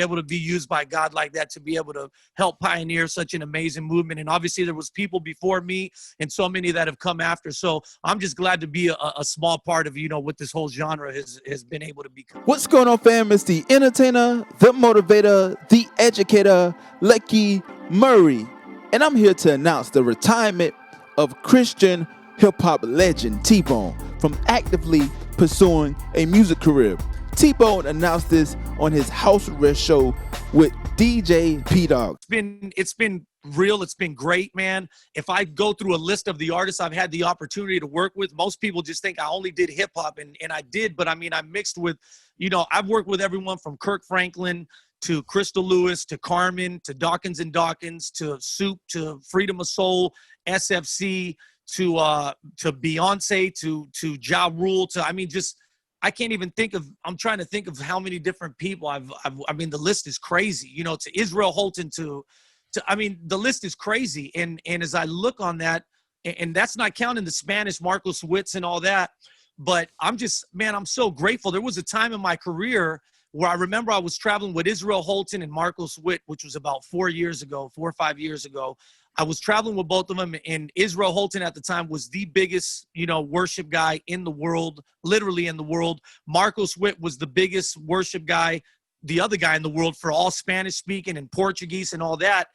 able to be used by God like that, to be able to help pioneer such an amazing movement. And obviously there was people before me and so many that have come after. So I'm just glad to be a small part of, what this whole genre has been able to become. What's going on, fam? It's the entertainer, the motivator, the educator, Lucky Murray. And I'm here to announce the retirement of Christian hip-hop legend T-Bone from actively pursuing a music career. T-Bone announced this on his house arrest show with DJ P-Dog. It's been real. It's been great, man. If I go through a list of the artists I've had the opportunity to work with, most people just think I only did hip hop, and I did, but I mean, I mixed with, I've worked with everyone from Kirk Franklin to Crystal Lewis to Carmen to Dawkins and Dawkins to Soup to Freedom of Soul, SFC to Beyonce to Ja Rule to, I can't even think of, I'm trying to think of how many different people the list is crazy, to Israel Houghton the list is crazy. And as I look on that, and that's not counting the Spanish Marcos Witts and all that, but I'm so grateful. There was a time in my career where I remember I was traveling with Israel Houghton and Marcos Witt, which was about 4 or 5 years ago. I was traveling with both of them, and Israel Houghton at the time was the biggest, worship guy in the world, literally in the world. Marcos Witt was the biggest worship guy, the other guy in the world, for all Spanish speaking and Portuguese and all that.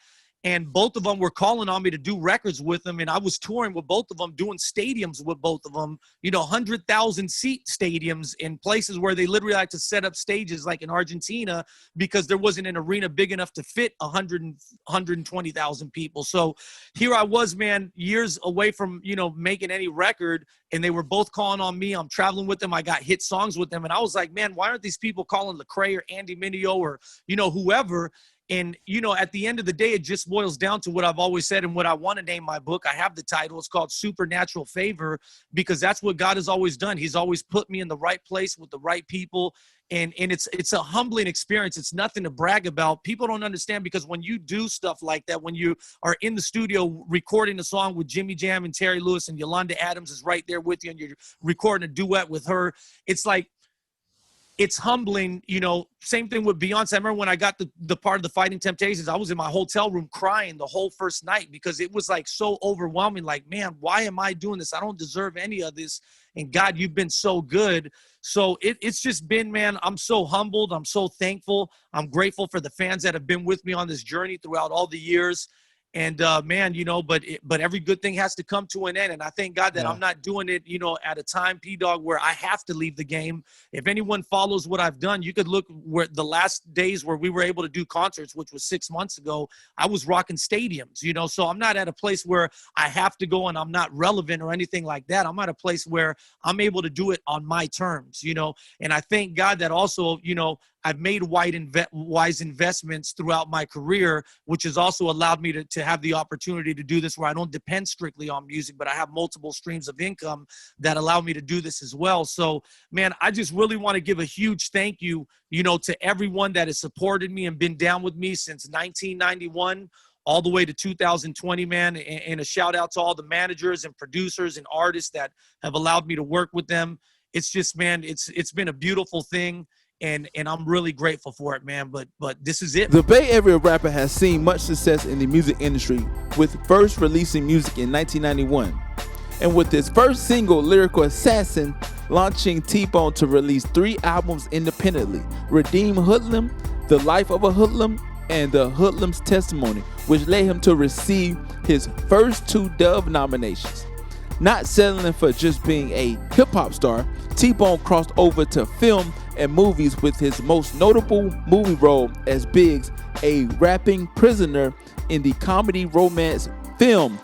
And both of them were calling on me to do records with them. And I was touring with both of them, doing stadiums with both of them, 100,000 seat stadiums in places where they literally had to set up stages like in Argentina because there wasn't an arena big enough to fit 120,000 people. So here I was, man, years away from, making any record. And they were both calling on me. I'm traveling with them. I got hit songs with them. And I was like, man, why aren't these people calling Lecrae or Andy Mineo or, whoever? And, at the end of the day, it just boils down to what I've always said and what I want to name my book. I have the title. It's called Supernatural Favor, because that's what God has always done. He's always put me in the right place with the right people. And it's a humbling experience. It's nothing to brag about. People don't understand, because when you do stuff like that, when you are in the studio recording a song with Jimmy Jam and Terry Lewis, and Yolanda Adams is right there with you, and you're recording a duet with her, it's like, it's humbling, same thing with Beyonce. I remember when I got the part of the Fighting Temptations, I was in my hotel room crying the whole first night because it was like so overwhelming. Like, man, why am I doing this? I don't deserve any of this. And God, you've been so good. So it's just been, man, I'm so humbled. I'm so thankful. I'm grateful for the fans that have been with me on this journey throughout all the years. And man, but every good thing has to come to an end. And I thank God that I'm not doing it, at a time, P-Dog, where I have to leave the game. If anyone follows what I've done, you could look where the last days where we were able to do concerts, which was 6 months ago, I was rocking stadiums, so I'm not at a place where I have to go and I'm not relevant or anything like that. I'm at a place where I'm able to do it on my terms, and I thank God that also, I've made wise investments throughout my career, which has also allowed me to have the opportunity to do this where I don't depend strictly on music, but I have multiple streams of income that allow me to do this as well. So, man, I just really want to give a huge thank you, to everyone that has supported me and been down with me since 1991 all the way to 2020, man. And a shout out to all the managers and producers and artists that have allowed me to work with them. It's just, man, it's been a beautiful thing. And I'm really grateful for it, man. But this is it. The Bay Area rapper has seen much success in the music industry, with first releasing music in 1991. And with his first single, Lyrical Assassin, launching T-Bone to release 3 albums independently: Redeem Hoodlum, The Life of a Hoodlum, and The Hoodlum's Testimony, which led him to receive his first 2 Dove nominations. Not settling for just being a hip-hop star, T-Bone crossed over to film and movies, with his most notable movie role as Biggs, a rapping prisoner in the comedy romance film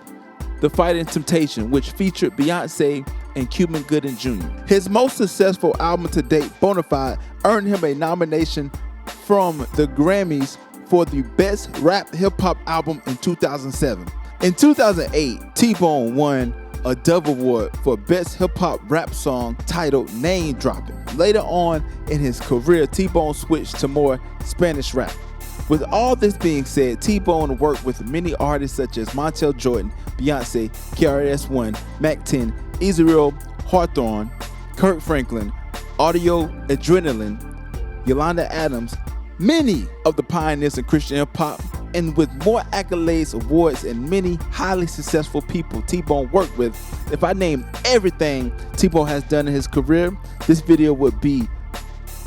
The Fighting Temptation, which featured Beyonce and Cuba Gooding Jr. His most successful album to date, Bonafide, earned him a nomination from the Grammys for the Best Rap Hip-Hop Album in 2007. In 2008, T-Bone won a Dove Award for Best Hip-Hop Rap Song titled Name Dropping. Later on in his career, T-Bone switched to more Spanish rap. With all this being said, T-Bone worked with many artists such as Montel Jordan, Beyonce, KRS-One, Mac 10, Israel Hawthorne, Kirk Franklin, Audio Adrenaline, Yolanda Adams, many of the pioneers in Christian hip hop, and with more accolades, awards, and many highly successful people T-Bone worked with. If I name everything T-Bone has done in his career, this video would be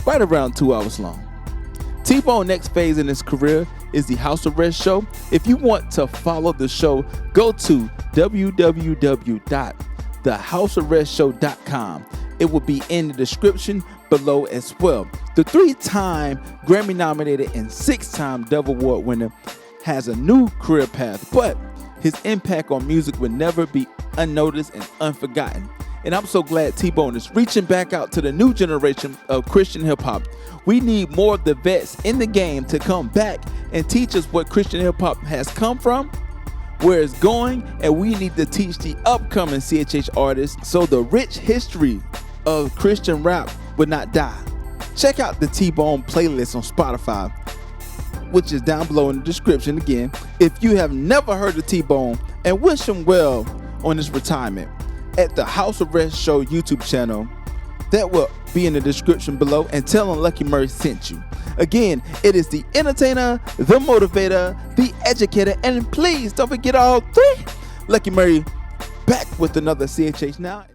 right around 2 hours long. T-Bone's next phase in his career is the House Arrest Show. If you want to follow the show, go to www.thehousearrestshow.com. It will be in the description below as well. The 3-time Grammy nominated and 6-time Dove Award winner has a new career path, but his impact on music will never be unnoticed and unforgotten. And I'm so glad T-Bone is reaching back out to the new generation of Christian hip hop. We need more of the vets in the game to come back and teach us what Christian hip hop has come from, where it's going, and we need to teach the upcoming CHH artists so the rich history of Christian rap would not die. Check out the T-Bone playlist on Spotify, which is down below in the description again, if you have never heard of T-Bone, and wish him well on his retirement. At the House Arrest Show YouTube channel, that will be in the description below, and tell him Lucky Murray sent you. Again, it is the entertainer, the motivator, the educator, and please don't forget all 3. Lucky Murray back with another CHH Now.